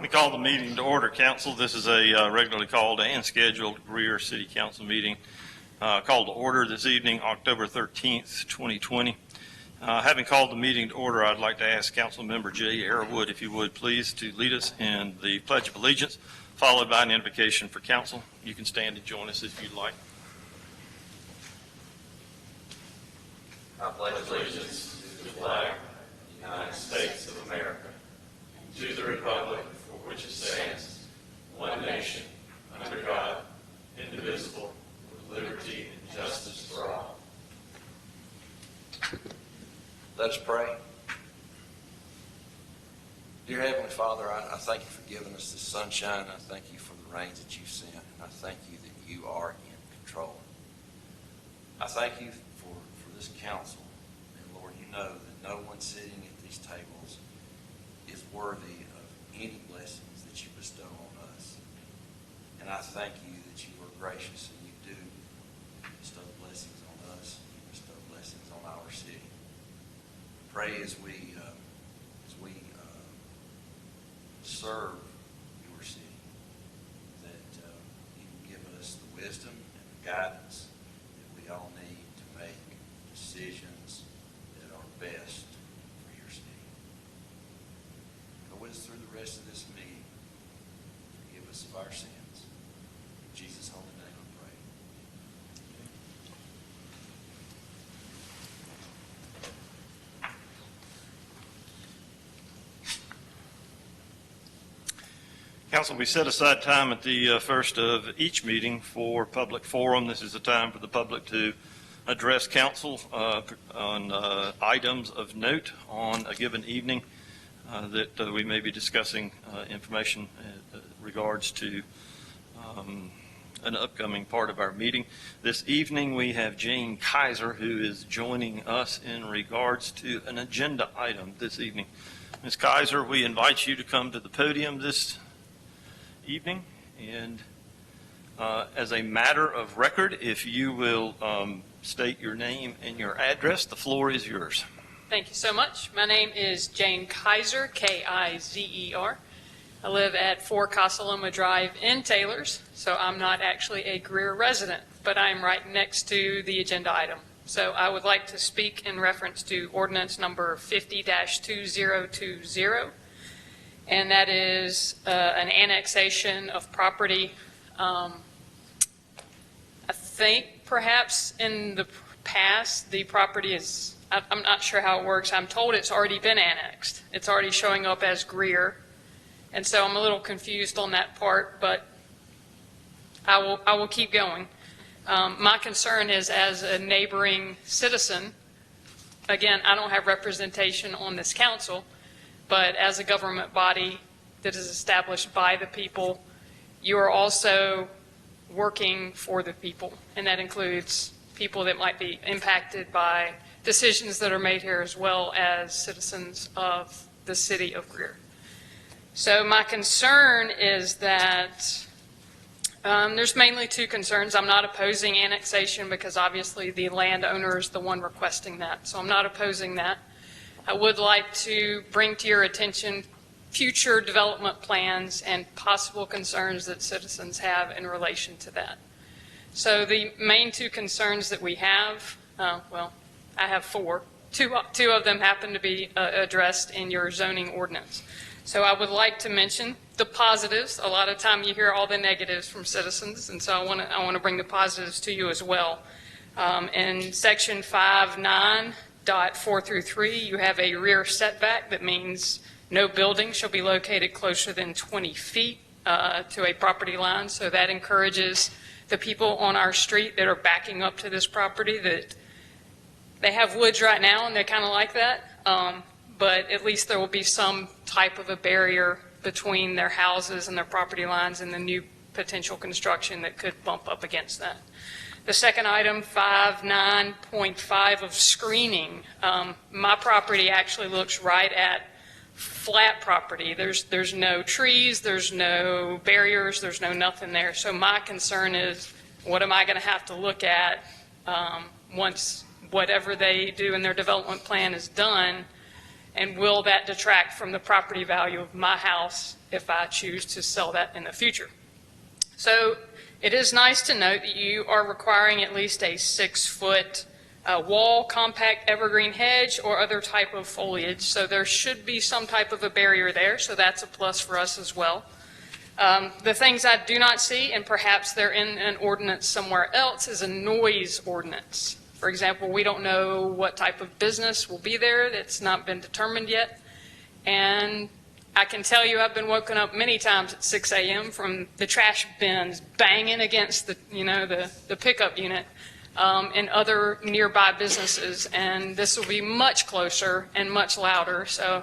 We call the meeting to order, Council. This is a regularly called and scheduled Greer City Council meeting called to order this evening, October 13th, 2020. Having called the meeting to order, I'd like to ask Council Member Jay Arrowood, if you would please, to lead us in the Pledge of Allegiance, followed by an invocation for Council. You can stand and join us if you'd like. I pledge allegiance to the flag of the United States of America, and to the republic for which it stands, one nation, under God, indivisible, with liberty and justice for all. Let us pray. Dear Heavenly Father, I thank you for giving us this sunshine. I thank you for the rains that you've sent, and I thank you that you are in control. I thank you for this council, and Lord, you know that no one sitting at these tables is worthy of any blessings that you bestow on us. And I thank you that you are gracious and you do bestow blessings on us, you bestow blessings on our city. Pray as we serve your city, that you can give us the wisdom and the guidance that we all need to make decisions that are best for your city. Go with us through the rest of this meeting. Forgive us of our sins. In Jesus' holy name I pray. Council, we set aside time at the first of each meeting for public forum. This is a time for the public to address council on items of note on a given evening that we may be discussing information regards to an upcoming part of our meeting. This evening we have Jane Kaiser, who is joining us in regards to an agenda item this evening. Ms. Kaiser, we invite you to come to the podium this evening, and as a matter of record, if you will state your name and your address, the floor is yours. Thank you so much. My name is Jane Kaiser, K-I-Z-E-R. I live at 4 Casa Loma Drive in Taylors, so I'm not actually a Greer resident, but I'm right next to the agenda item. So I would like to speak in reference to ordinance number 50-2020, and that is an annexation of property. I think perhaps in the past the property is, I'm not sure how it works. I'm told it's already been annexed. It's already showing up as Greer. And so I'm a little confused on that part, but I will keep going. My concern is, as a neighboring citizen, again, I don't have representation on this council, but as a government body that is established by the people, you are also working for the people, and that includes people that might be impacted by decisions that are made here, as well as citizens of the city of Greer. So my concern is that there's mainly two concerns. I'm not opposing annexation because obviously the landowner is the one requesting that, so I'm not opposing that. I would like to bring to your attention future development plans and possible concerns that citizens have in relation to that. So the main two concerns that we have, well, I have four. Two of them happen to be addressed in your zoning ordinance. So I would like to mention the positives. A lot of time you hear all the negatives from citizens, and so I want to bring the positives to you as well. In section 5.9.4-3, you have a rear setback. That means no building shall be located closer than 20 feet to a property line. So that encourages the people on our street that are backing up to this property, that they have woods right now and they kind of like that, but at least there will be some type of a barrier between their houses and their property lines and the new potential construction that could bump up against that. The second item, 5.9.5 of screening. My property actually looks right at flat property. There's no trees, there's no barriers, there's no nothing there. So my concern is, what am I going to have to look at once whatever they do in their development plan is done? And will that detract from the property value of my house if I choose to sell that in the future? So it is nice to note that you are requiring at least a 6-foot wall, compact evergreen hedge, or other type of foliage. So there should be some type of a barrier there, so that's a plus for us as well. The things I do not see, and perhaps they're in an ordinance somewhere else, is a noise ordinance. For example, we don't know what type of business will be there. That's not been determined yet. And I can tell you I've been woken up many times at 6 a.m. from the trash bins banging against the pickup unit in other nearby businesses. And this will be much closer and much louder. So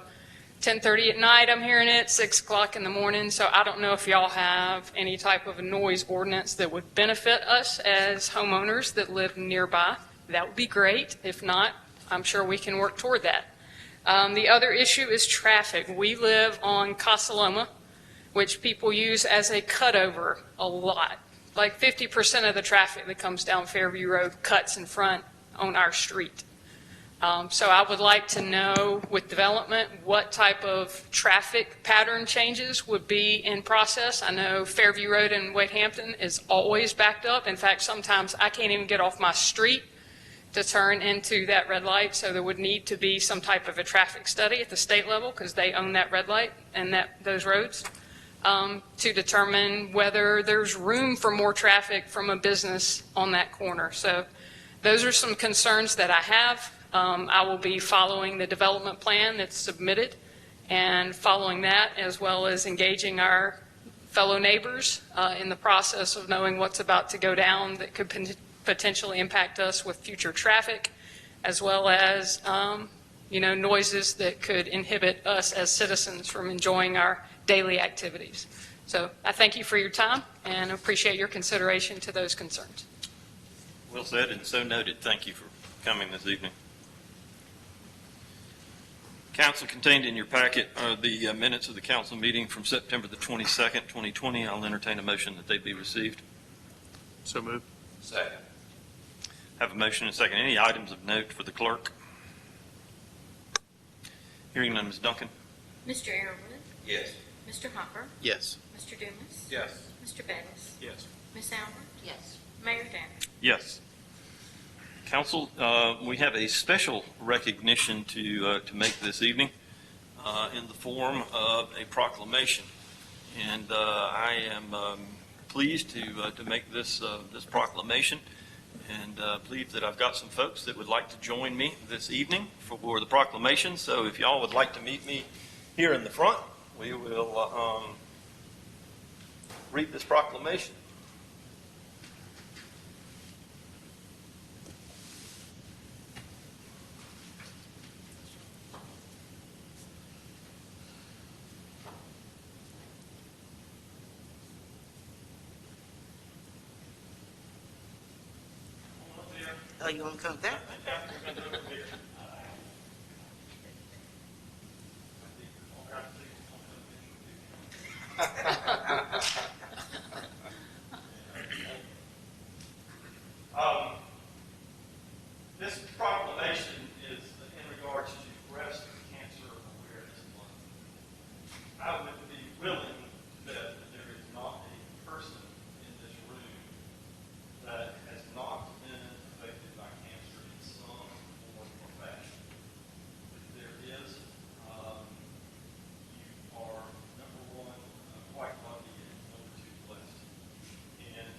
10:30 at night, I'm hearing it, 6 o'clock in the morning. So I don't know if y'all have any type of a noise ordinance that would benefit us as homeowners that live nearby. That would be great. If not, I'm sure we can work toward that. The other issue is traffic. We live on Casa Loma, which people use as a cutover a lot. Like 50% of the traffic that comes down Fairview Road cuts in front on our street. So I would like to know with development what type of traffic pattern changes would be in process. I know Fairview Road in Wade Hampton is always backed up. In fact, sometimes I can't even get off my street to turn into that red light, so there would need to be some type of a traffic study at the state level, because they own that red light and those roads, to determine whether there's room for more traffic from a business on that corner. So those are some concerns that I have. I will be following the development plan that's submitted and following that, as well as engaging our fellow neighbors in the process of knowing what's about to go down that could potentially impact us with future traffic, as well as noises that could inhibit us as citizens from enjoying our daily activities. So I thank you for your time and appreciate your consideration to those concerns. Well said and so noted. Thank you for coming this evening. Council, contained in your packet are the minutes of the council meeting from September the 22nd, 2020. I'll entertain a motion that they be received. So moved. Second. Have a motion and a second. Any items of note for the clerk? Hearing none, Ms. Duncan. Mr. Arrowood, Yes. Mr. Hopper, Yes. Mr. Dumas, Yes. Mr. Bettis, Yes. Miss Albert, Yes. Mayor Danner. Yes. Council, we have a special recognition to make this evening in the form of a proclamation. And I am pleased to make this proclamation, and pleased that I've got some folks that would like to join me this evening for the proclamation. So if y'all would like to meet me here in the front, we will read this proclamation. Oh, you want to come there? This proclamation is in regards to Breast Cancer Awareness Month. I would be willing to bet that there is not a person in this room that has not been affected by cancer in some form or fashion. If there is, you are, number one, quite lucky, and number two, blessed. And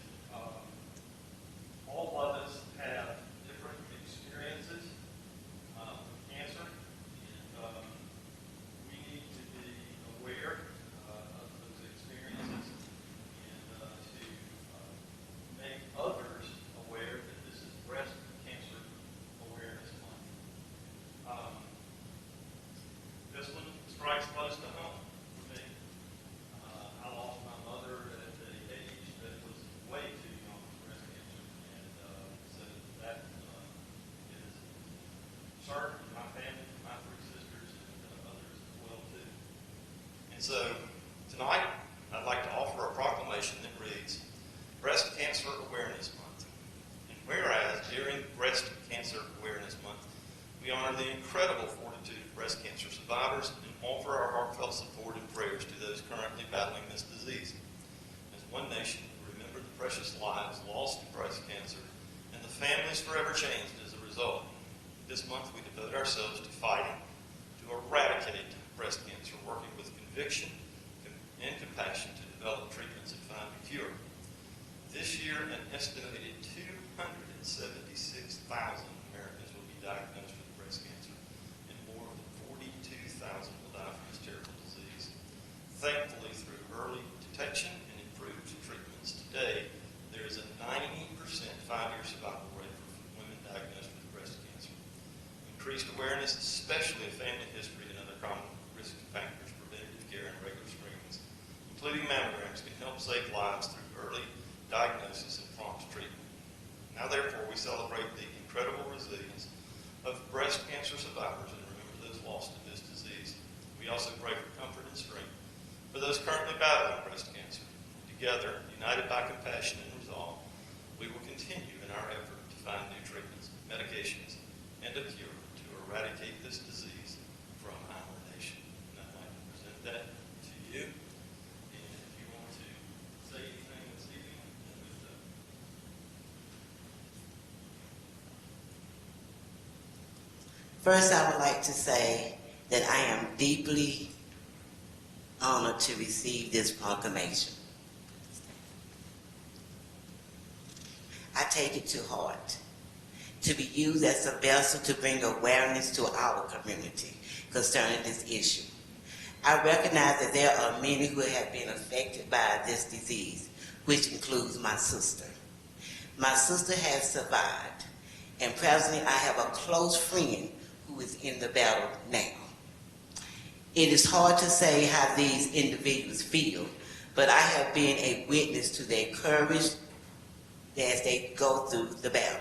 all of us have different experiences with cancer, and we need to be aware of those experiences and to make others aware that this is Breast Cancer Awareness Month. This one strikes close to home for me. I lost my mother at an age that was way too young for breast cancer, and so that is certain to my family, my three sisters, and others as well too. And so tonight, I'd like to offer a proclamation that reads, Breast Cancer Awareness Month. And whereas during Breast Cancer Awareness Month, we honor the incredible fortitude breast cancer survivors and offer our heartfelt support and prayers to those currently battling this disease. As one nation, we remember the precious lives lost to breast cancer and the families forever changed as a result. This month, we devote ourselves to fighting to eradicate breast cancer, working with conviction and compassion to develop treatments and find a cure. This year, an estimated 276,000 Americans will be diagnosed with breast cancer, and more than 42,000 will die from this terrible disease. Thankfully, through early detection and improved treatments today, there is a 90% 5-year survival rate for women diagnosed with breast cancer. Increased awareness, especially of family history and other common risk factors, preventative care, and regular screenings, including mammograms, can help save lives through early diagnosis and prompt treatment. Now, therefore, we celebrate the incredible resilience of breast cancer survivors and remember those lost to this disease. We also pray for comfort and strength for those currently battling breast cancer. Together, united by compassion and resolve, we will continue in our effort to find new treatments, medications, and a cure to eradicate this disease from our nation. And I'd like to present that to you. And if you want to say anything this evening, then lift up. First, I would like to say that I am deeply honored to receive this proclamation. I take it to heart to be used as a vessel to bring awareness to our community concerning this issue. I recognize that there are many who have been affected by this disease, which includes my sister. My sister has survived, and presently I have a close friend who is in the battle now. It is hard to say how these individuals feel, but I have been a witness to their courage as they go through the battle.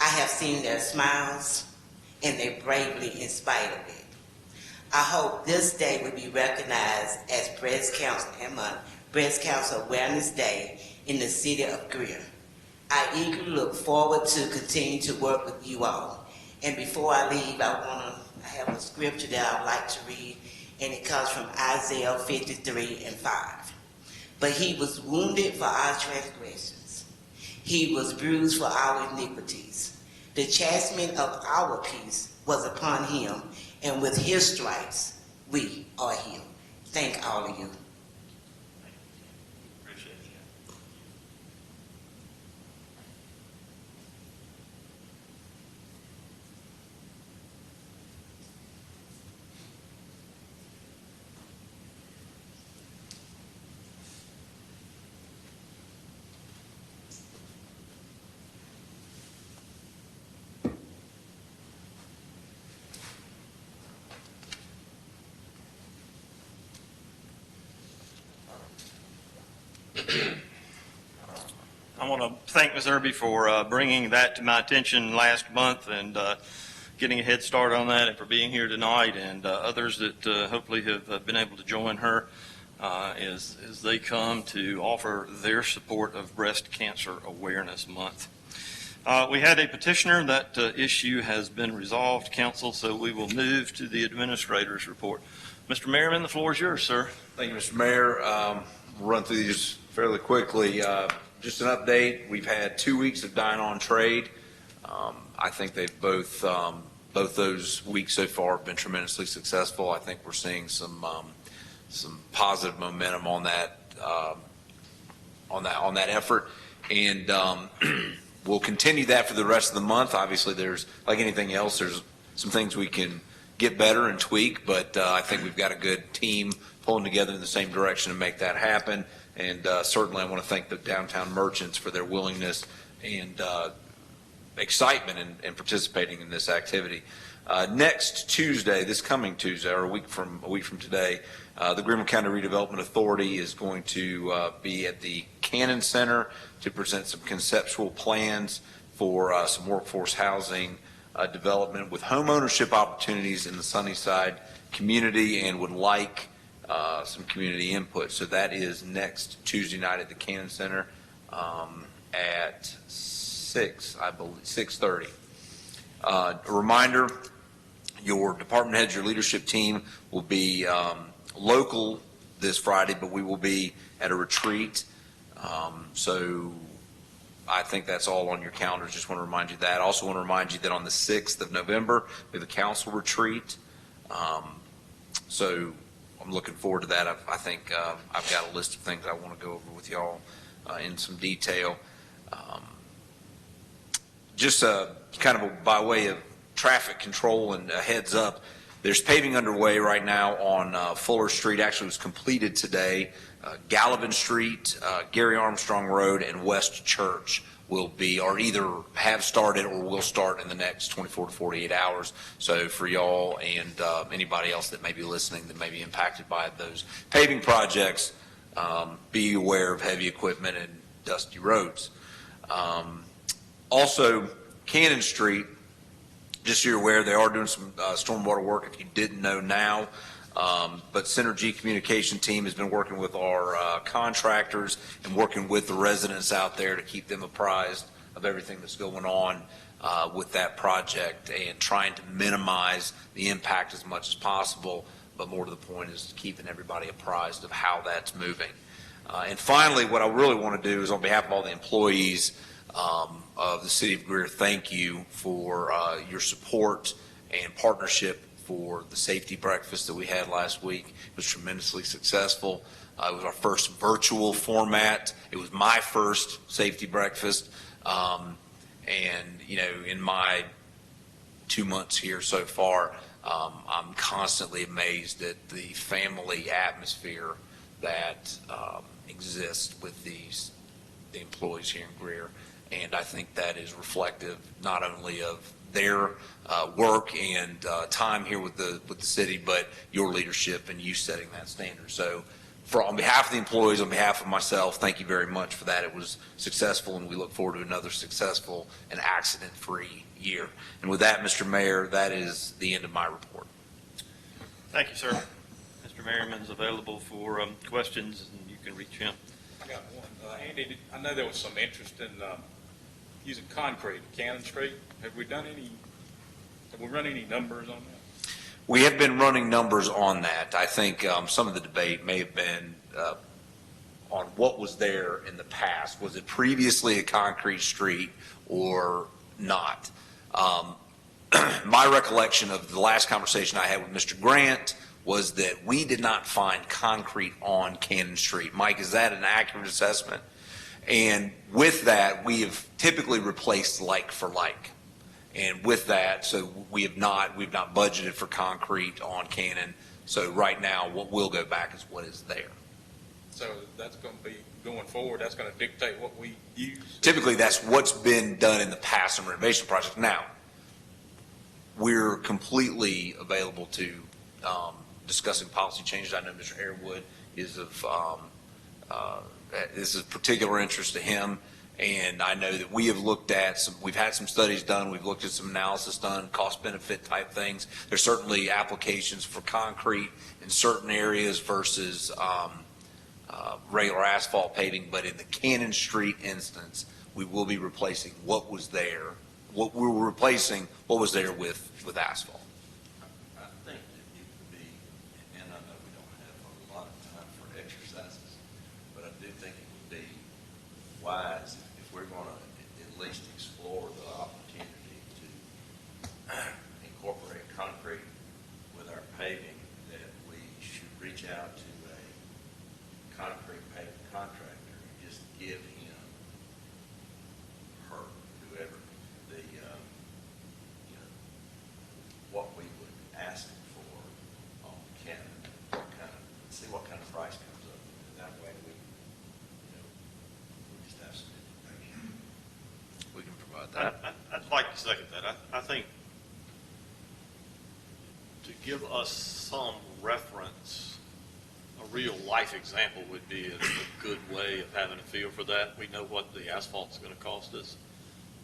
I have seen their smiles and their bravery in spite of it. I hope this day will be recognized as Breast Cancer Awareness Day in the city of Greer. I eagerly look forward to continue to work with you all. And before I leave, I have a scripture that I would like to read, and it comes from Isaiah 53:5. But he was wounded for our transgressions. He was bruised for our iniquities. The chastisement of our peace was upon him, and with his stripes we are healed. Thank all of you. Appreciate you. I want to thank Ms. Irby for bringing that to my attention last month and getting a head start on that, and for being here tonight, and others that hopefully have been able to join her as they come to offer their support of Breast Cancer Awareness Month. We had a petitioner. That issue has been resolved, Council, so we will move to the Administrator's report. Mr. Merriman, the floor is yours, sir. Thank you, Mr. Mayor. We'll run through these fairly quickly. Just an update, we've had 2 weeks of Dine On Trade. I think they've both those weeks so far have been tremendously successful. I think we're seeing some positive momentum on that effort, and we'll continue that for the rest of the month. Obviously, there's, like anything else, there's some things we can get better and tweak, but I think we've got a good team pulling together in the same direction to make that happen. And certainly I want to thank the downtown merchants for their willingness and excitement in participating in this activity. Next Tuesday, this coming Tuesday, or a week from today, the Greenville County Redevelopment Authority is going to be at the Cannon Center to present some conceptual plans for some workforce housing development with home ownership opportunities in the Sunnyside community, and would like some community input. So that is next Tuesday night at the Cannon Center at 6:30. A reminder, your department heads, your leadership team will be local this Friday, but we will be at a retreat. So I think that's all on your calendars. Just want to remind you that. Also want to remind you that on the 6th of November, we have a council retreat. So I'm looking forward to that. I think I've got a list of things I want to go over with y'all in some detail. Just kind of by way of traffic control and a heads up, there's paving underway right now on Fuller Street. Actually, it was completed today. Gallivan Street, Gary Armstrong Road, and West Church will be, or either have started or will start in the next 24 to 48 hours. So for y'all and anybody else that may be listening that may be impacted by those paving projects, be aware of heavy equipment and dusty roads. Also, Cannon Street, just so you're aware, they are doing some stormwater work if you didn't know now. But Synergy Communication team has been working with our contractors and working with the residents out there to keep them apprised of everything that's going on with that project and trying to minimize the impact as much as possible. But more to the point is keeping everybody apprised of how that's moving. And finally, what I really want to do is on behalf of all the employees of the City of Greer, thank you for your support and partnership for the safety breakfast that we had last week. It was tremendously successful. It was our first virtual format. It was my first safety breakfast. And, you know, in my 2 months here so far, I'm constantly amazed at the family atmosphere that exists with the employees here in Greer. And I think that is reflective not only of their work and time here with the city, but your leadership and you setting that standard. So on behalf of the employees, on behalf of myself, thank you very much for that. It was successful, and we look forward to another successful and accident-free year. And with that, Mr. Mayor, that is the end of my report. Thank you, sir. Mr. Merriman's available for questions, and you can reach him. I got one. Andy, I know there was some interest in using concrete at Cannon Street. Have we run any numbers on that? We have been running numbers on that. I think some of the debate may have been on what was there in the past. Was it previously a concrete street or not? My recollection of the last conversation I had with Mr. Grant was that we did not find concrete on Cannon Street. Mike, is that an accurate assessment? And with that, we have typically replaced like for like. And with that, so we've not budgeted for concrete on Cannon. So right now, what will go back is what is there. So that's going to be going forward. That's going to dictate what we use. Typically, that's what's been done in the past in renovation projects. Now, we're completely available to discussing policy changes. I know Mr. Harewood is of this is of particular interest to him. And I know that we have looked at we've had some studies done, we've looked at some analysis done, cost benefit type things. There's certainly applications for concrete in certain areas versus regular asphalt paving, but in the Cannon Street instance, we will be replacing what was there. What we were replacing what was there with asphalt. I think that it would be, and I know we don't have a lot of time for exercises, but I do think it would be wise if we're going to at least explore the opportunity to incorporate concrete with our paving, that we should reach out to a concrete paving contractor and just give him, her, whoever, the, what we would ask for on Cannon, see what kind of price comes up. That way we just have some information. We can provide that. I'd like to second that. I think to give us some reference, a real life example would be a good way of having a feel for that. We know what the asphalt's going to cost us.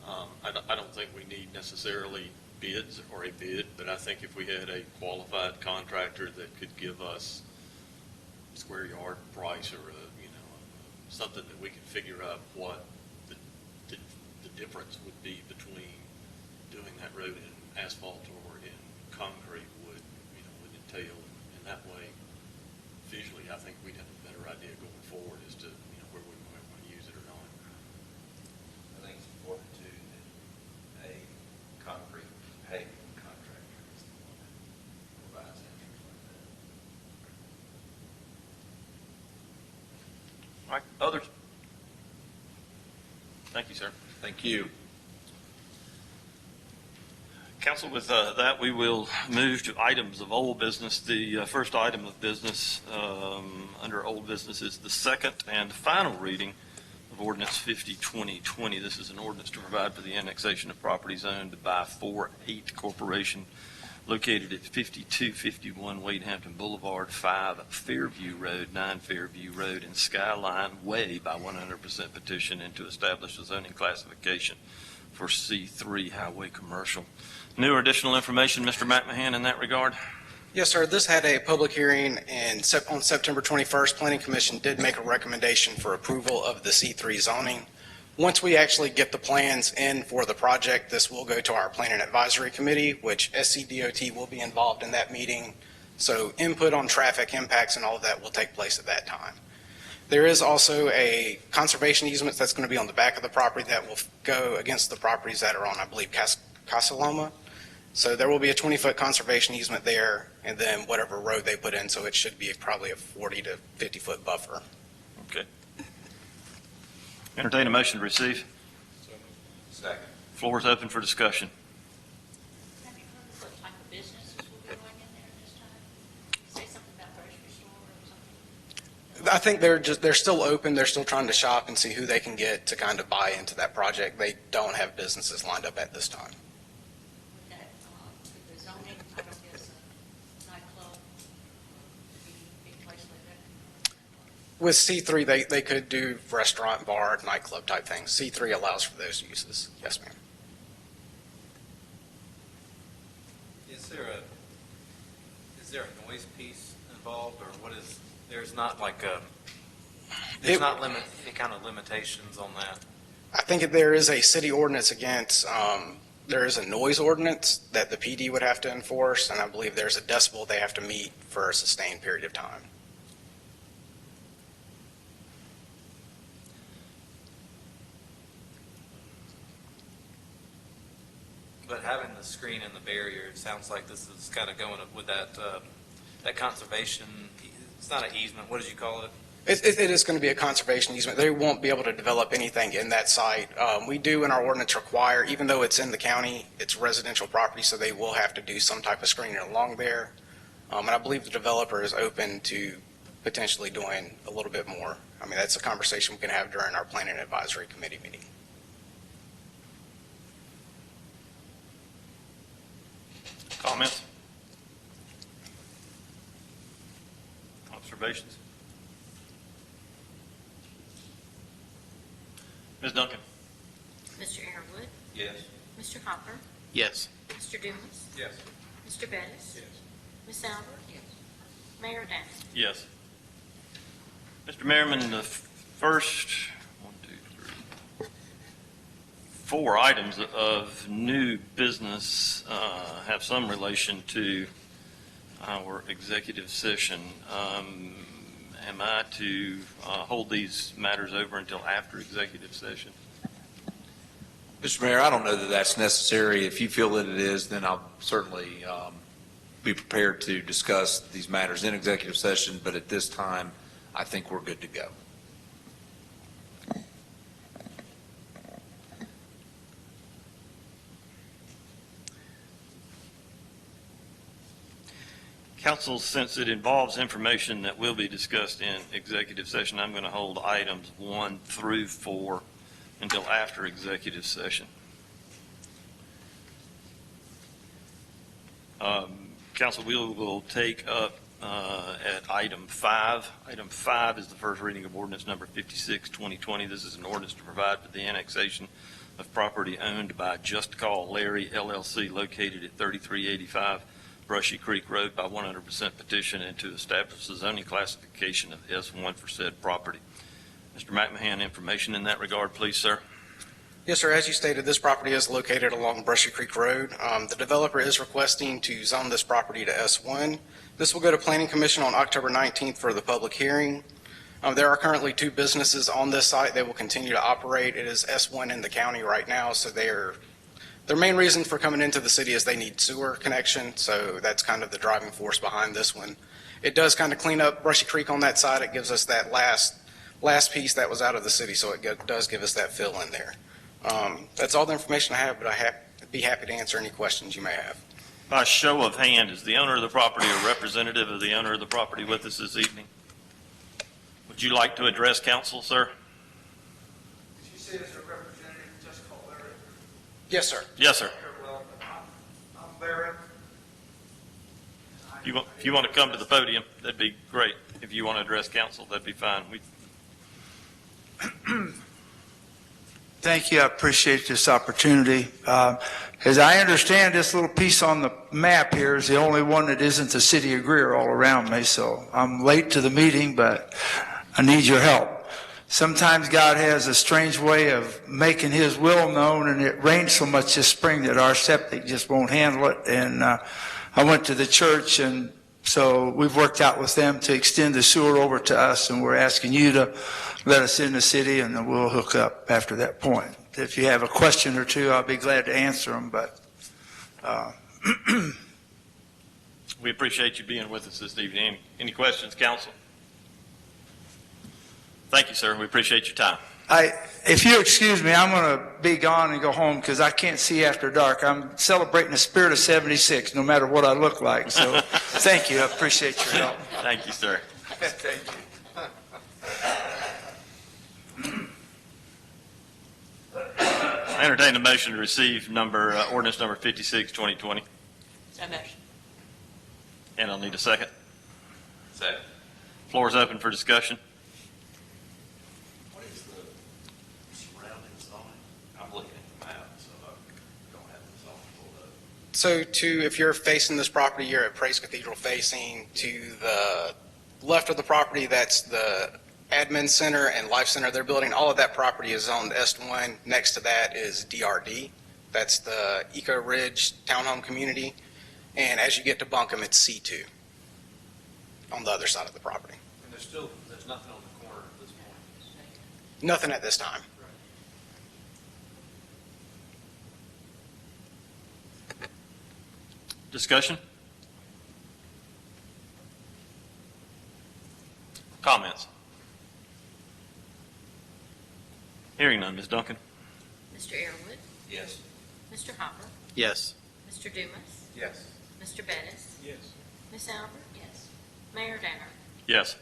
I don't think we need necessarily bids or a bid, but I think if we had a qualified contractor that could give us a square yard price or something that we could figure out what the difference would be between doing that road in asphalt or in concrete would entail. And that way, visually, I think we'd have a better idea going forward as to, where we might want to use it or not. I think it's important too that a concrete paving contractor is the one that provides answers like that. All right, others? Thank you, sir. Thank you. Council, with that, we will move to items of old business. The first item of business under old business is the second and final reading of Ordinance 50-2020. This is an ordinance to provide for the annexation of properties owned by 4-8 Corporation located at 5251 Wade Hampton Boulevard, 5 Fairview Road, 9 Fairview Road, and Skyline Way by 100% petition, and to establish a zoning classification for C3 highway commercial. New or additional information, Mr. McMahon, in that regard? Yes, sir. This had a public hearing on September 21st. Planning Commission did make a recommendation for approval of the C3 zoning. Once we actually get the plans in for the project, this will go to our Planning Advisory Committee, which SCDOT will be involved in that meeting. So input on traffic impacts and all of that will take place at that time. There is also a conservation easement that's going to be on the back of the property that will go against the properties that are on, I believe, Casa Loma. So there will be a 20-foot conservation easement there, and then whatever road they put in, so it should be probably a 40 to 50-foot buffer. Okay. Entertain a motion to receive. Second. Floor is open for discussion. Have you heard what type of businesses will be going in there this time? Say something about grocery store or something. I think they're still open. They're still trying to shop and see who they can get to kind of buy into that project. They don't have businesses lined up at this time. With that, the zoning, I don't guess a nightclub would be a big place like that. With C3, they could do restaurant, bar, nightclub type things. C3 allows for those uses. Yes, ma'am. Is there a noise piece involved, or what is, there's not like a, there's not any kind of limitations on that? I think there is a city ordinance against, there is a noise ordinance that the PD would have to enforce, and I believe there's a decibel they have to meet for a sustained period of time. But having the screen and the barrier, it sounds like this is kind of going with that, that conservation, it's not an easement, what did you call it? It is going to be a conservation easement. They won't be able to develop anything in that site. We do in our ordinance require, even though it's in the county, it's residential property, so they will have to do some type of screening along there. And I believe the developer is open to potentially doing a little bit more. I mean, that's a conversation we can have during our Planning Advisory Committee meeting. Comments? Observations? Ms. Duncan? Mr. Airwood, Yes. Mr. Hopper, Yes. Mr. Dumas, Yes. Mr. Bettis, Yes. Ms. Albert, Mayor Danner. Yes. Mr. Merriman, the first 4 items of new business have some relation to our executive session. Am I to hold these matters over until after executive session? Mr. Mayor, I don't know that that's necessary. If you feel that it is, then I'll certainly be prepared to discuss these matters in executive session, but at this time, I think we're good to go. Council, since it involves information that will be discussed in executive session, I'm going to hold items 1 through 4 until after executive session. Council, we will take up at item 5. Item 5 is the first reading of ordinance number 56-2020. This is an ordinance to provide for the annexation of property owned by Just Call Larry LLC located at 3385 Brushy Creek Road by 100% petition, and to establish the zoning classification of S1 for said property. Mr. McMahon, information in that regard, please, sir. Yes, sir. As you stated, this property is located along Brushy Creek Road. The developer is requesting to zone this property to S1. This will go to Planning Commission on October 19th for the public hearing. There are currently 2 businesses on this site. They will continue to operate. It is S1 in the county right now, so their main reason for coming into the city is they need sewer connection, so that's kind of the driving force behind this one. It does kind of clean up Brushy Creek on that side. It gives us that last piece that was out of the city, so it does give us that fill in there. That's all the information I have, but I'd be happy to answer any questions you may have. By show of hand, is the owner of the property a representative of the owner of the property with us this evening? Would you like to address council, sir? Did you say there's a representative just called Larry? Yes, sir. Yes, sir. Well, I'm Larry. If you want to come to the podium, that'd be great. If you want to address council, that'd be fine. Thank you. I appreciate this opportunity. As I understand, this little piece on the map here is the only one that isn't the city of Greer all around me, so I'm late to the meeting, but I need your help. Sometimes God has a strange way of making his will known, and it rained so much this spring that our septic just won't handle it. And I went to the church, and so we've worked out with them to extend the sewer over to us, and we're asking you to let us in the city, and then we'll hook up after that point. If you have a question or two, I'll be glad to answer them, but We appreciate you being with us this evening. Any questions, council? Thank you, sir. We appreciate your time. if you excuse me, I'm going to be gone and go home because I can't see after dark. I'm celebrating the spirit of 76, no matter what I look like. So thank you. I appreciate your help. Thank you, sir. Thank you. I entertain a motion to receive ordinance number 56, 2020. So motion. And I'll need a second. Second. Floor is open for discussion. What is the surrounding zoning? I'm looking at the map, so I don't have the zoning pulled up. So if you're facing this property, you're at Praise Cathedral facing. To the left of the property, that's the admin center and life center. They're building, all of that property is zoned S1. Next to that is DRD. That's the Eco Ridge Townhome Community. And as you get to Buncombe, it's C2 on the other side of the property. And there's nothing on the corner at this point. Nothing at this time. Discussion? Comments? Hearing none. Ms. Duncan? Mr. Arrowood, Yes. Mr. Hopper, Yes. Mr. Dumas, Yes. Mr. Bettis, Yes. Ms. Albert. Yes. Mayor Danner. Yes.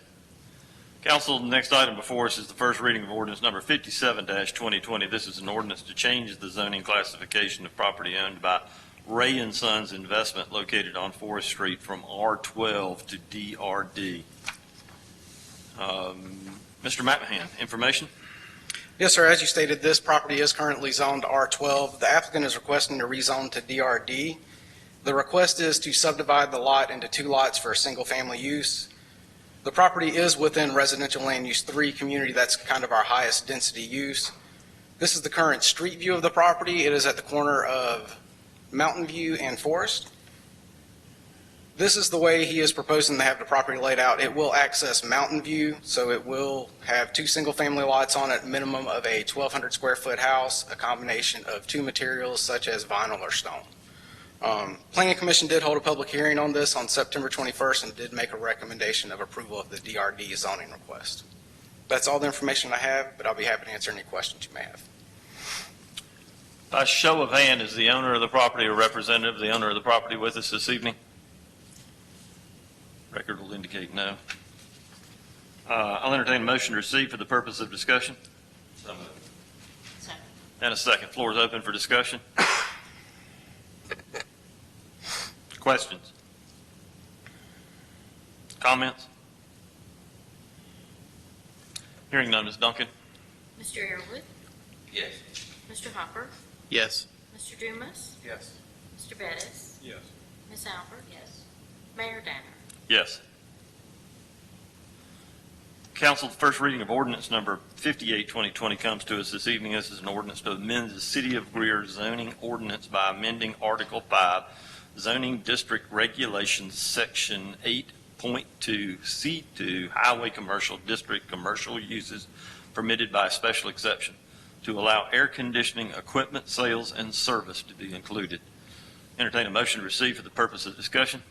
Council, the next item before us is the first reading of ordinance number 57-2020. This is an ordinance to change the zoning classification of property owned by Ray and Sons Investment located on Forest Street from R12 to DRD. Mr. McMahon, information? Yes, sir. As you stated, this property is currently zoned R12. The applicant is requesting to rezone to DRD. The request is to subdivide the lot into 2 lots for single-family use. The property is within residential land use 3 community. That's kind of our highest density use. This is the current street view of the property. It is at the corner of Mountain View and Forest. This is the way he is proposing to have the property laid out. It will access Mountain View, so it will have 2 single-family lots on it, minimum of a 1,200 square foot house, a combination of 2 materials such as vinyl or stone. Planning Commission did hold a public hearing on this on September 21st and did make a recommendation of approval of the DRD zoning request. That's all the information I have, but I'll be happy to answer any questions you may have. By show of hand, is the owner of the property or representative of the owner of the property with us this evening? Record will indicate no. I'll entertain a motion to receive for the purpose of discussion. So moved. Second. And a second. Floor is open for discussion. Questions? Comments? Hearing none. Ms. Duncan? Mr. Arrowood, Yes. Mr. Hopper, Yes. Mr. Dumas, Yes. Mr. Bettis, Yes. Ms. Albert. Yes. Mayor Danner. Yes. Council, the first reading of ordinance number 58, 2020 comes to us this evening. This is an ordinance to amend the City of Greer zoning ordinance by amending Article 5, Zoning District Regulations, Section 8.2, C2, Highway Commercial District Commercial Uses Permitted by Special Exception, to allow air conditioning equipment sales and service to be included. Entertain a motion to receive for the purpose of discussion.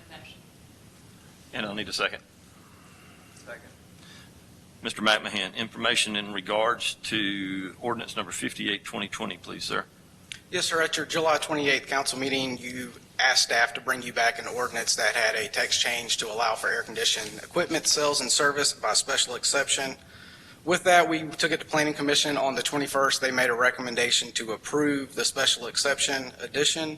Motion. And I'll need a second. Second. Mr. McMahon, information in regards to ordinance number 58, 2020, please, sir. Yes, sir. At your July 28th council meeting, you asked staff to bring you back an ordinance that had a text change to allow for air conditioned equipment sales and service by special exception. With that, we took it to Planning Commission on the 21st. They made a recommendation to approve the special exception addition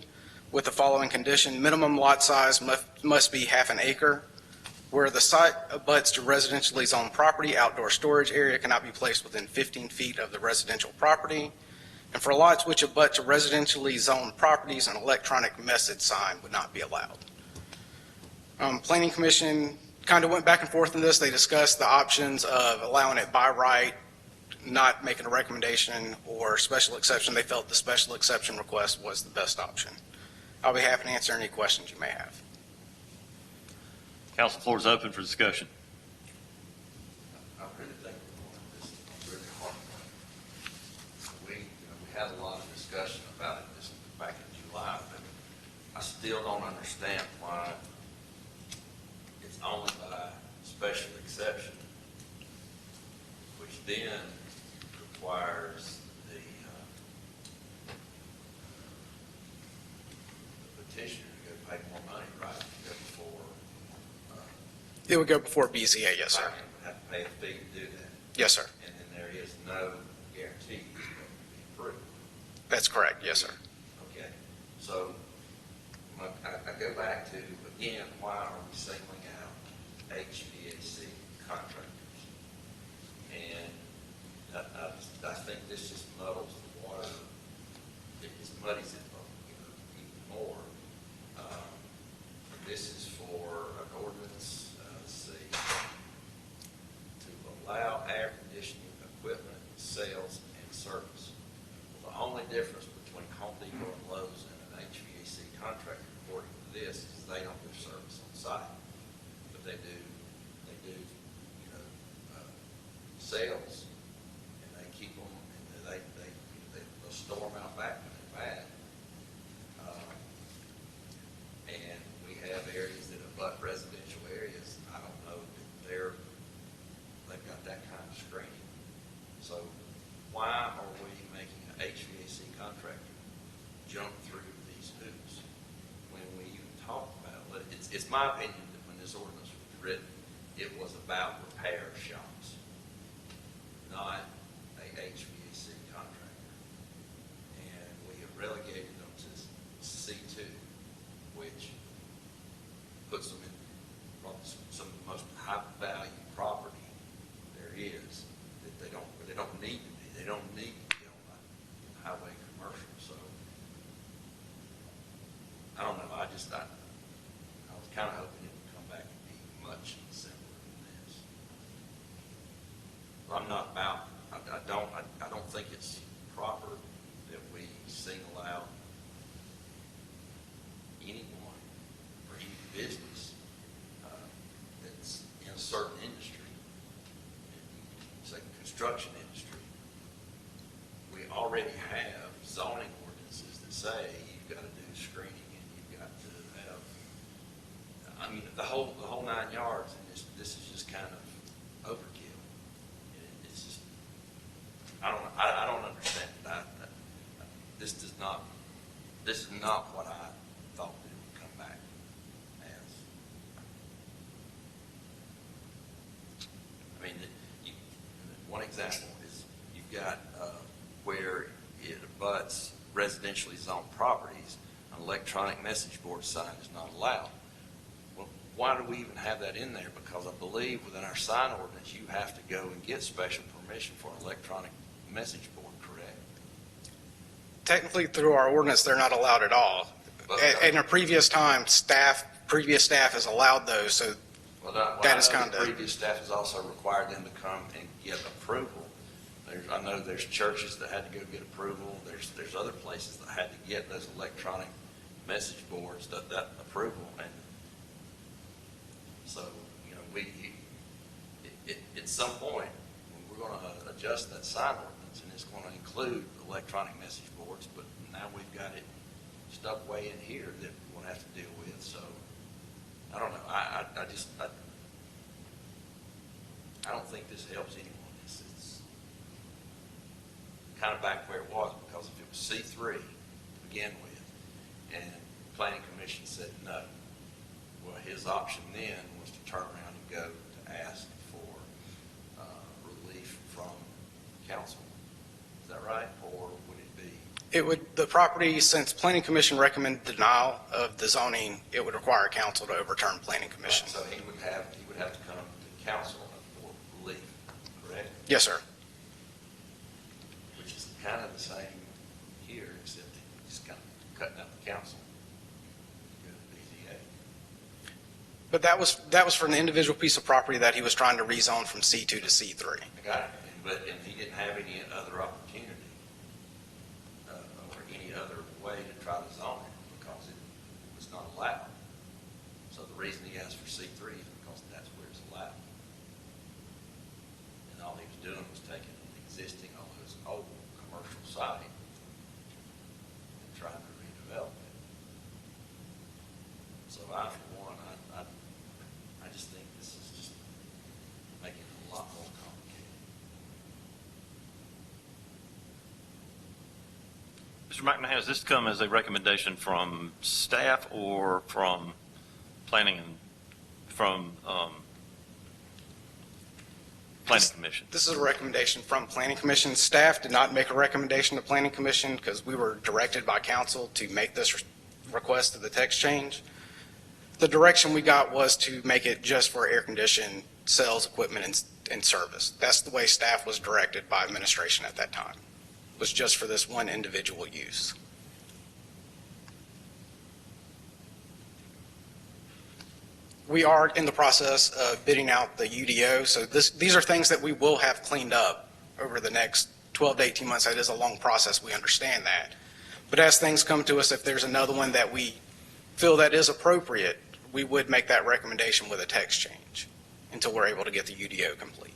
with the following condition: minimum lot size must be half an acre. Where the site abuts to residentially zoned property, outdoor storage area cannot be placed within 15 feet of the residential property. And for lots which abut to residentially zoned properties, an electronic message sign would not be allowed. Planning Commission kind of went back and forth on this. They discussed the options of allowing it by right, not making a recommendation, or special exception. They felt the special exception request was the best option. I'll be happy to answer any questions you may have. Council, floor is open for discussion. I really think this is really hard. We had a lot of discussion about it this back in July, but I still don't understand why it's only by special exception, which then requires the petitioner to go pay more money, right? To go before. It would go before BZA, yes, sir. Would have to pay a fee to do that. Yes, sir. And then there is no guarantee it's going to be approved. That's correct, yes, sir. Okay, so I go back to, again, why are we singling out HVAC contractors? And I think this just muddles the water. It just muddies it even more. This is for an ordinance, let's see, to allow air conditioning equipment sales and service. Well, the only difference between Home Depot and Lowe's and an HVAC contractor, according to this, is they don't do service on site, but they do, sales, and they keep them, and they'll store them out back when they're bad. And we have areas that abut residential areas. I don't know that they've got that kind of screening. So why are we making an HVAC contractor jump through these hoops when we even talk about it? It's my opinion that when this ordinance was written, it was about repair shops, not a HVAC contractor. And we have relegated them to C2, which puts them in some of the most high value property there is that they don't need to be. They don't need to be on highway commercial. So I don't know. I was kind of hoping it would come back and be much simpler than this. But I'm not about. I don't think it's proper that we single out anyone or any business that's in a certain industry, say construction industry. We already have zoning ordinances that say you've got to do screening and you've got to have, the whole 9 yards, and this is just kind of overkill. It's just, I don't understand that. This is not what I thought that it would come back as. One example is you've got where it abuts residentially zoned properties, an electronic message board sign is not allowed. Well, why do we even have that in there? Because I believe within our sign ordinance, you have to go and get special permission for an electronic message board, correct? Technically, through our ordinance, they're not allowed at all. In a previous time, previous staff has allowed those, so Well, that is I know kind the of, previous staff has also required them to come and get approval. I know there's churches that had to go get approval. There's other places that had to get those electronic message boards, that approval. And so, at some point, we're going to adjust that sign ordinance, and it's going to include electronic message boards, but now we've got it stuck way in here that we're going to have to deal with. So, I don't know. I don't think this helps anyone. It's kind of back where it was, because if it was C3 to begin with, and the Planning Commission said no, well, his option then was to turn around and go to ask for relief from council. Is that right? Or would it be? the property, since Planning Commission recommended denial of the zoning, it would require council to overturn Planning Commission. So he would have to come to council for relief, correct? Yes, sir. Which is kind of the same here, except he's kind of cutting out the council. Go to BZA. But that was for an individual piece of property that he was trying to rezone from C2 to C3. I got it. And he didn't have any other opportunity or any other way to try to zone it because it was not allowed. So the reason he asked for C3 is because that's where it's allowed. And all he was doing was taking an existing, all those old commercial site and trying to redevelop it. So I, for one, I just think this is just making it a lot more complicated. Mr. McNamara, has this come as a recommendation from staff or from planning and from Planning Commission? This is a recommendation from Planning Commission. Staff did not make a recommendation to Planning Commission because we were directed by council to make this request of the text change. The direction we got was to make it just for air conditioned sales, equipment, and service. That's the way staff was directed by administration at that time, was just for this one individual use. We are in the process of bidding out the UDO, so these are things that we will have cleaned up over the next 12 to 18 months. That is a long process, we understand that. But as things come to us, if there's another one that we feel that is appropriate, we would make that recommendation with a text change until we're able to get the UDO complete.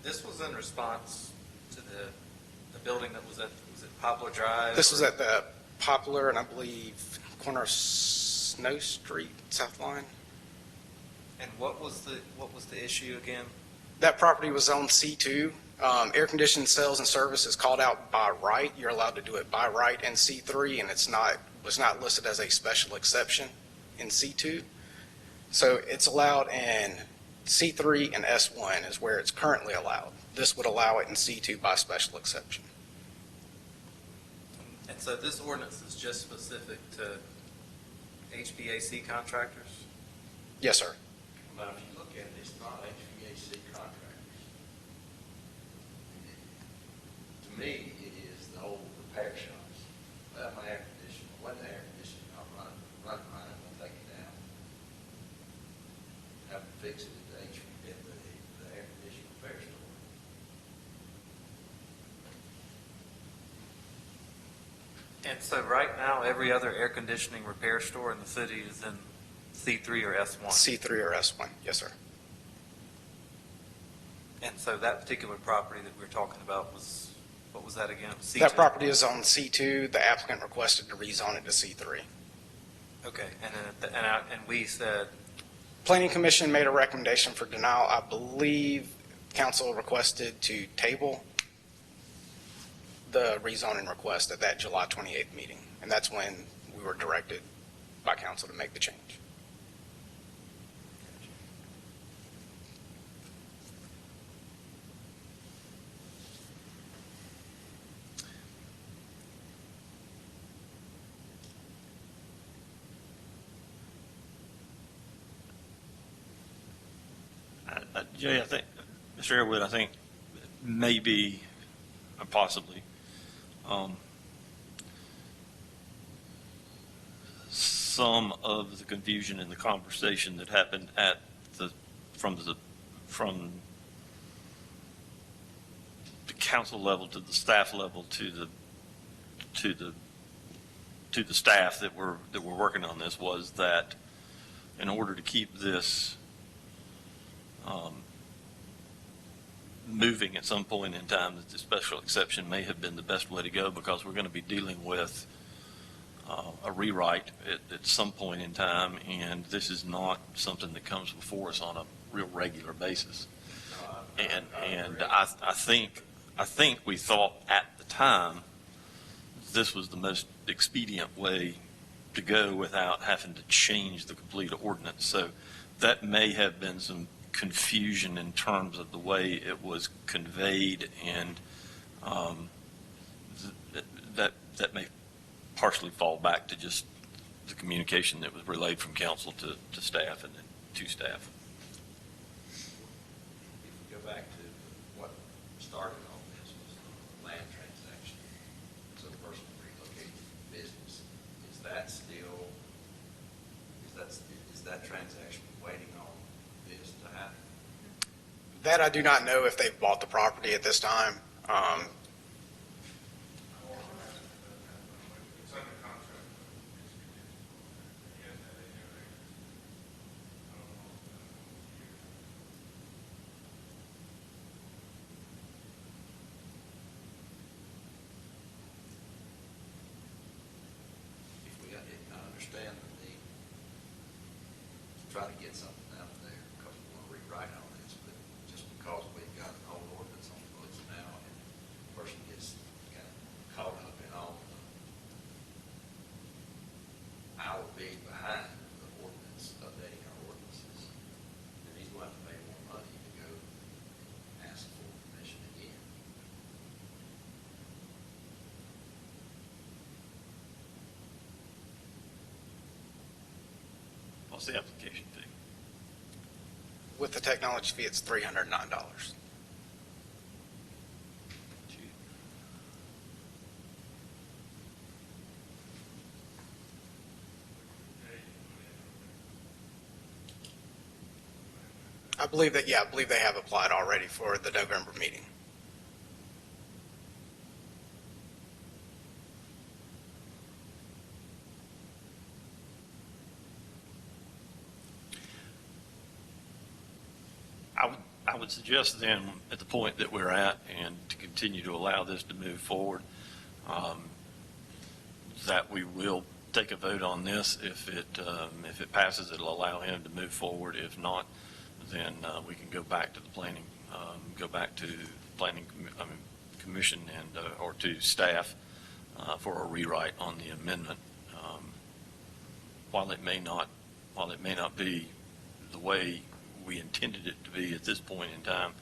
This was in response to the building that was at Poplar Drive? This was at the Poplar and I believe corner of Snow Street, South Line. And what was the issue again? That property was on C2. Air conditioned sales and service is called out by right. You're allowed to do it by right in C3, and was not listed as a special exception in C2. So it's allowed in C3 and S1 is where it's currently allowed. This would allow it in C2 by special exception. And so this ordinance is just specific to HVAC contractors? Yes, sir. But if you look at it, it's not HVAC contractors. To me, it is the old repair shops. Well, my air conditioner, when the air conditioner not running mine, I'm gonna take it down. Have to fix it at the air conditioner repair store. And so right now, every other air conditioning repair store in the city is in C3 or S1? C3 or S1, yes, sir. And so that particular property that we're talking about was, what was that again? C2? That property is on C2. The applicant requested to rezone it to C3. Okay, and we said, Planning Commission made a recommendation for denial. I believe council requested to table the rezoning request at that July 28th meeting. And that's when we were directed by council to make the change. Jay, I think, Mr. Airwood, I think maybe, or possibly, some of the confusion in the conversation that happened from the council level to the staff level to the staff that were working on this, was that in order to keep this moving at some point in time, that the special exception may have been the best way to go, because we're going to be dealing with a rewrite at some point in time, and this is not something that comes before us on a real regular basis. And I think we thought at the time this was the most expedient way to go without having to change the complete ordinance. So that may have been some confusion in terms of the way it was conveyed, and that may partially fall back to just the communication that was relayed from council to staff and then to staff. If we go back to what started all this was the land transaction, so the person relocated business, is that transaction waiting on this to happen? That I do not know if they've bought the property at this time. I understand the need to try to get something out of there because we want to rewrite all this, but just because we've got an old ordinance on the books now and the person gets kind of caught up in all the, I will be behind the ordinance, updating our ordinances, then he's going to have to pay more money to go ask for permission again. What's the application fee? With the technology fee, it's $309. I believe they have applied already for the November meeting. I would suggest then, at the point that we're at, and to continue to allow this to move forward, that we will take a vote on this. If it passes, it'll allow him to move forward. If not, then we can go back to the planning commission and or to staff for a rewrite on the amendment. While it may not be the way we intended it to be at this point in time,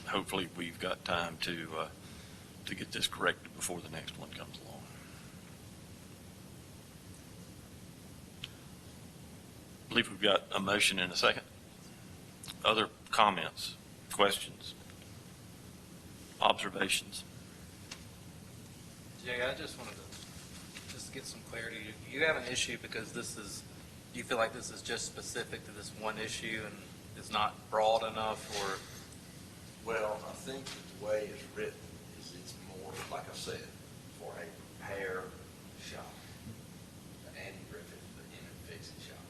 hopefully we've got time to get this corrected before the next one comes along. I believe we've got a motion in a second. Other comments, questions, observations? Jay, I just wanted to get some clarity. You have an issue because do you feel like this is just specific to this one issue and is not broad enough, or? Well, I think that the way it's written is it's more, like I said, for a repair shop. Andy Griffith, the image fixing shop.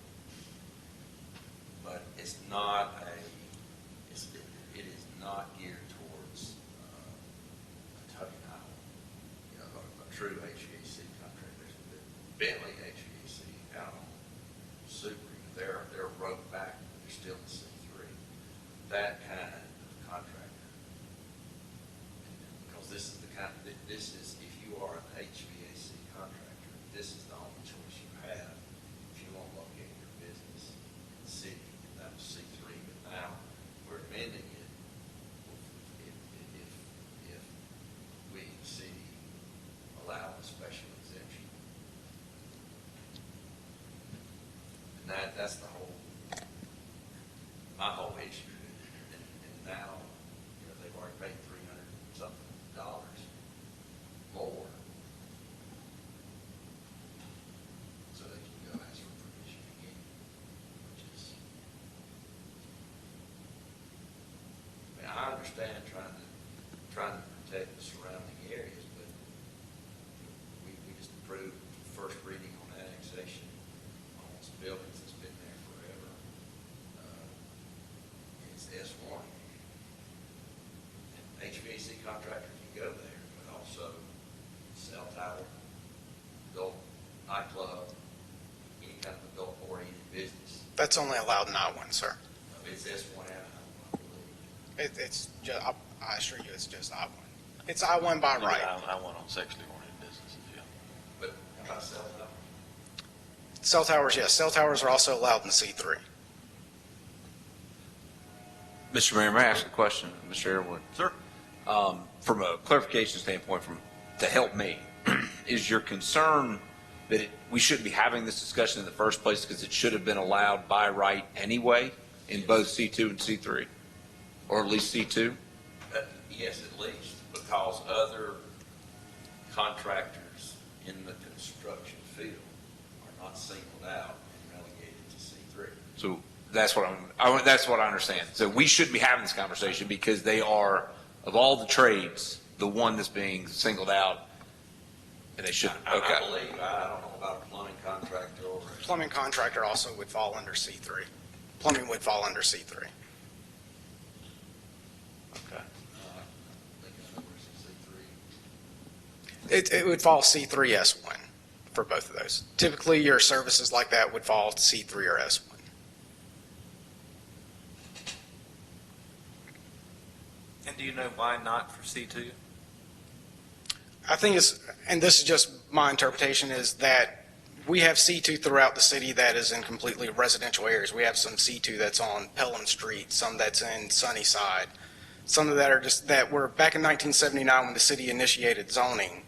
But it's not it is not geared towards a tugging Iowa, a true HVAC contractor. Bentley HVAC out on Super, they're roped back, they're still in C3. That kind of contractor. Because this is, if you are an HVAC contractor, this is the only choice you have if you want to locate your business in the city. That was C3, but now we're amending it if we, the city, allow a special exemption. And that's my whole issue. And now, they've already paid $300-something more. So understand trying to protect the surrounding areas, but we just approved first reading on annexation on some buildings that's been there forever. It's S1. And HVAC contractor can go there, but also cell tower, adult nightclub, any kind of adult-oriented business. That's only allowed in I-1, sir. It's S1 and I believe. It's just, I assure you, it's just I-1. It's I-1 by right. I want on sexually oriented businesses, yeah. But how about cell tower? Cell towers, yes. Cell towers are also allowed in C3. Mr. Mayor, may I ask a question, Mr. Airwood? Sir? From a clarification standpoint, to help me, is your concern that we shouldn't be having this discussion in the first place because it should have been allowed by right anyway in both C2 and C3? Or at least C2? Yes, at least, because other contractors in the construction field are not singled out and relegated to C3. So that's what that's what I understand. So we shouldn't be having this conversation because they are, of all the trades, the one that's being singled out, and they shouldn't. Okay. I believe, I don't know about a plumbing contractor or. Plumbing contractor also would fall under C3. Plumbing would fall under C3. Okay. It would fall C3 S1 for both of those. Typically, your services like that would fall C3 or S1. And do you know why not for C2? I think it's, and this is just my interpretation, is that we have C2 throughout the city that is in completely residential areas. We have some C2 that's on Pelham Street, some that's in Sunnyside, some that are just, that were back in 1979 when the city initiated zoning.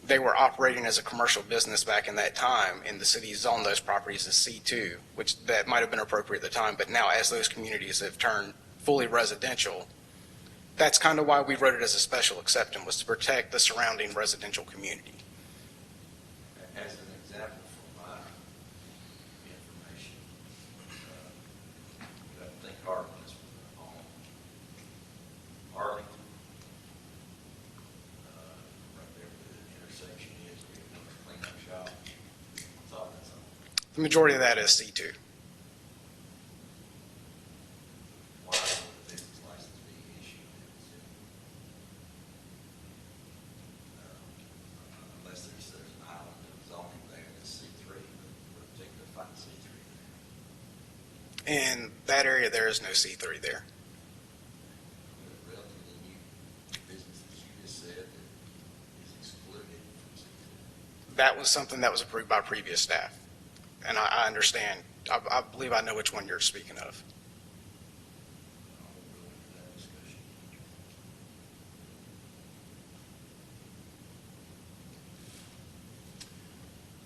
They were operating as a commercial business back in that time, and the city zoned those properties as C2, which that might have been appropriate at the time, but now as those communities have turned fully residential, that's kind of why we wrote it as a special exception, was to protect the surrounding residential community. As an example from my information, I think Harlan is on Arlington, right there where the intersection is, we have another cleanup shop. That's all that's on. The majority of that is C2. Why would the business license be issued in the city? Unless there's an island of zoning there that's C3, but we're particular to find C3 there. In that area, there is no C3 there. With a relatively new business, as you just said, that is excluded from C2. That was something that was approved by previous staff. And I understand, I believe I know which one you're speaking of. I'll go into that discussion.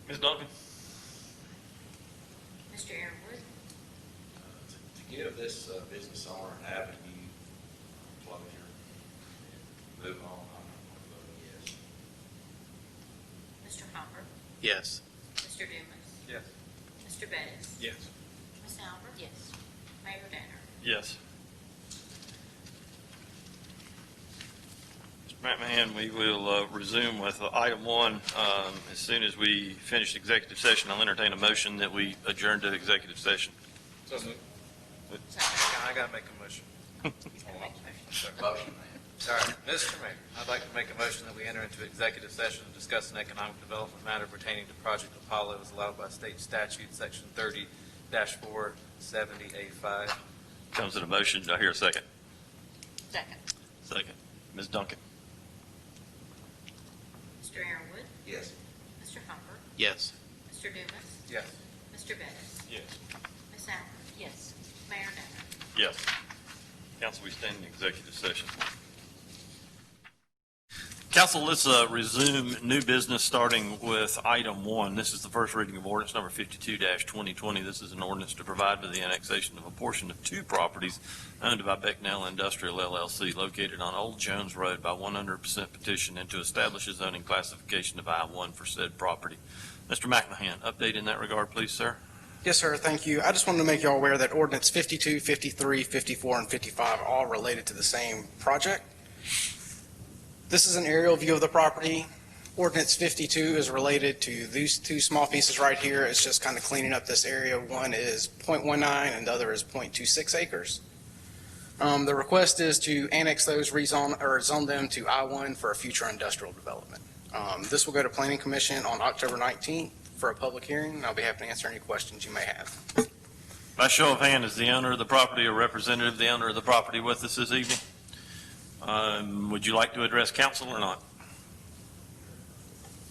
Ms. Duncan? Mr. Airwood, To give this business owner an avenue for closure and move on, I'm going to vote yes. Mr. Hopper, Yes. Mr. Dumas, Yes. Mr. Bettis, Yes. Ms. Albert. Yes. Mayor Danner. Yes. Mr. McMahon, we will resume with item one. As soon as we finish executive session, I'll entertain a motion that we adjourn to executive session. So moved. I got to make a motion. Motion, man. All right, Mr. Mayor, I'd like to make a motion that we enter into executive session to discuss an economic development matter pertaining to Project Apollo as allowed by state statute, section 30-470A5. Comes to the motion. Do I hear a second? Second. Second. Ms. Duncan? Mr. Airwood, Yes. Mr. Hopper, Yes. Mr. Dumas, Yes. Mr. Bettis, Yes. Ms. Albert. Yes. Mayor Danner. Yes. Council, we stand in executive session. Council, let's resume new business, starting with item one. This is the first reading of ordinance number 52-2020. This is an ordinance to provide for the annexation of a portion of two properties owned by Becknell Industrial LLC located on Old Jones Road by 100% petition and to establish a zoning classification of I-1 for said property. Mr. McMahon, update in that regard, please, sir. Yes, sir, thank you. I just wanted to make you all aware that ordinance 52, 53, 54, and 55 are all related to the same project. This is an aerial view of the property. Ordinance 52 is related to these two small pieces right here. It's just kind of cleaning up this area. One is .19 and the other is .26 acres. The request is to annex those, rezone, or zone them to I-1 for a future industrial development. This will go to Planning Commission on October 19th for a public hearing, and I'll be happy to answer any questions you may have. By show of hand, is the owner of the property or representative of the owner of the property with us this evening? Would you like to address council or not?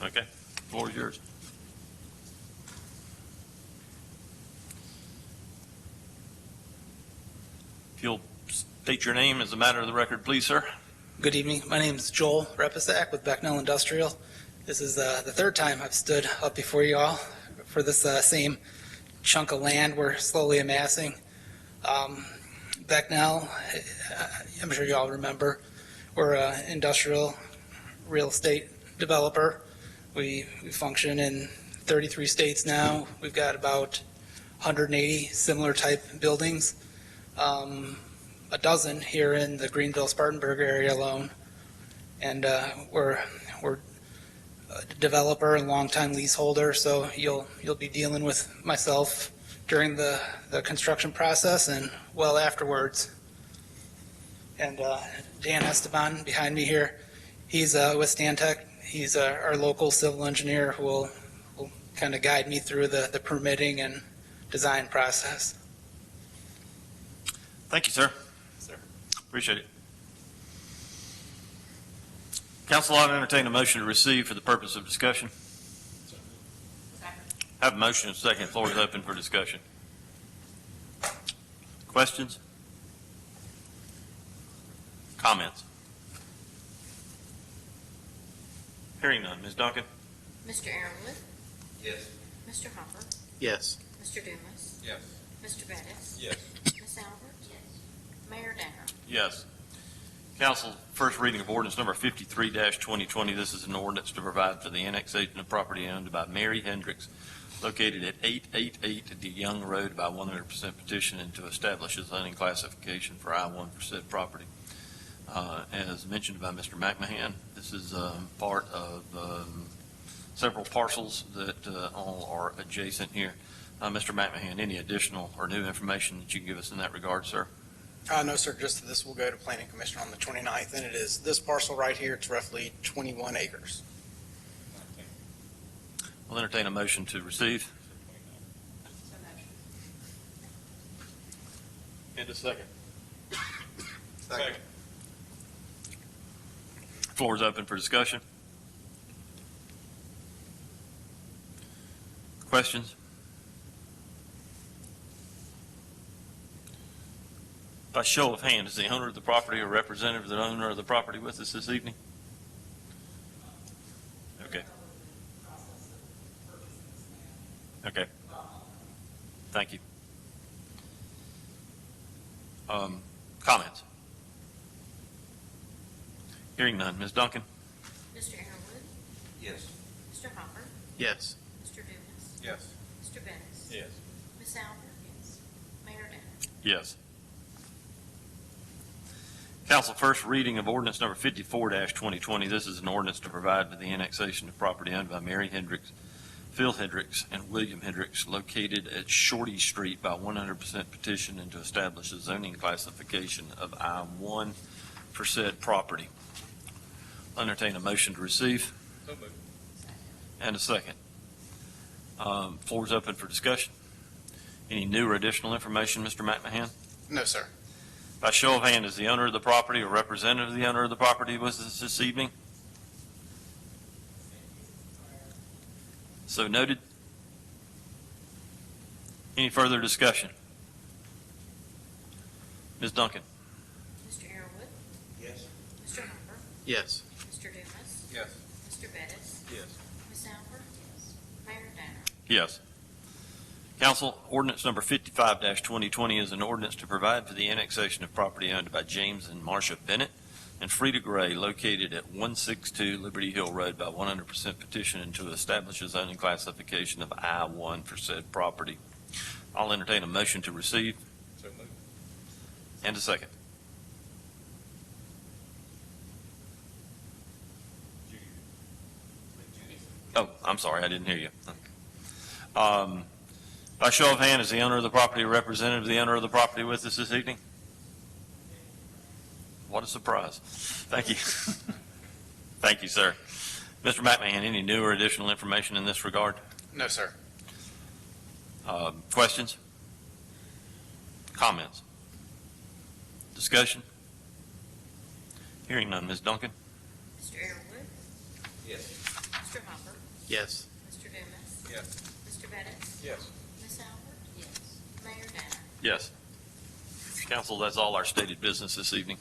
Okay, floor is yours. If you'll state your name as a matter of the record, please, sir. Good evening. My name is Joel Repisak with Becknell Industrial. This is the third time I've stood up before you all for this same chunk of land we're slowly amassing. Becknell, I'm sure you all remember, we're an industrial real estate developer. We function in 33 states now. We've got about 180 similar type buildings. A dozen here in the Greenville-Spartanburg area alone. And we're a developer and longtime leaseholder, so you'll be dealing with myself during the construction process and well afterwards. And Dan Esteban behind me here, he's with Stantec. He's our local civil engineer who will kind of guide me through the permitting and design process. Thank you, sir. Sir. Appreciate it. Council, I'll entertain a motion to receive for the purpose of discussion. Have a motion and a second. Floor is open for discussion. Questions? Comments? Hearing none. Ms. Duncan? Mr. Aaronwood, Yes. Mr. Hopper, Yes. Mr. Dumas, Yes. Mr. Bettis, Yes. Ms. Albert, Mayor Danner. Yes. Council, first reading of ordinance number 53-2020. This is an ordinance to provide for the annexation of property owned by Mary Hendricks located at 888 DeYoung Road by 100% petition and to establish a zoning classification for I-1 for said property. As mentioned by Mr. McMahon, this is part of several parcels that all are adjacent here. Mr. McMahon, any additional or new information that you can give us in that regard, sir? No, sir, just this will go to Planning Commission on the 29th, and it is this parcel right here. It's roughly 21 acres. I'll entertain a motion to receive. And a second. Second. Floor is open for discussion. Questions? By show of hand, is the owner of the property or representative of the owner of the property with us this evening? Okay. Okay. Thank you. Comments? Hearing none. Ms. Duncan? Mr. Aaronwood, Yes. Mr. Hopper, Yes. Mr. Dumas, Yes. Mr. Bettis, Yes. Ms. Albert, Mayor Danner. Yes. Council, first reading of ordinance number 54-2020. This is an ordinance to provide for the annexation of property owned by Mary Hendricks, Phil Hendricks, and William Hendricks located at Shorty Street by 100% petition and to establish a zoning classification of I-1 for said property. I'll entertain a motion to receive So moved. and a second. Floor is open for discussion. Any new or additional information, Mr. McMahon? No, sir. By show of hand, is the owner of the property or representative of the owner of the property with us this evening? So noted. Any further discussion? Ms. Duncan? Mr. Aaronwood, Yes. Mr. Hopper, Yes. Mr. Dumas, Yes. Mr. Bettis, Yes. Ms. Albert, Mayor Danner. Yes. Council, ordinance number 55-2020 is an ordinance to provide for the annexation of property owned by James and Marcia Bennett and Frida Gray located at 162 Liberty Hill Road by 100% petition and to establish a zoning classification of I-1 for said property. I'll entertain a motion to receive So moved. and a second. Oh, I'm sorry, I didn't hear you. By show of hand, is the owner of the property a representative of the owner of the property with us this evening? What a surprise. Thank you. Thank you, sir. Mr. McMahon, any new or additional information in this regard? No, sir. Questions? Comments? Discussion? Hearing none. Ms. Duncan? Mr. Airwood, Yes. Mr. Hopper, Yes. Mr. Dumas, Yes. Mr. Bettis, Yes. Ms. Albert, yes, Mayor Danner. Yes. Council, that's all our stated business this evening.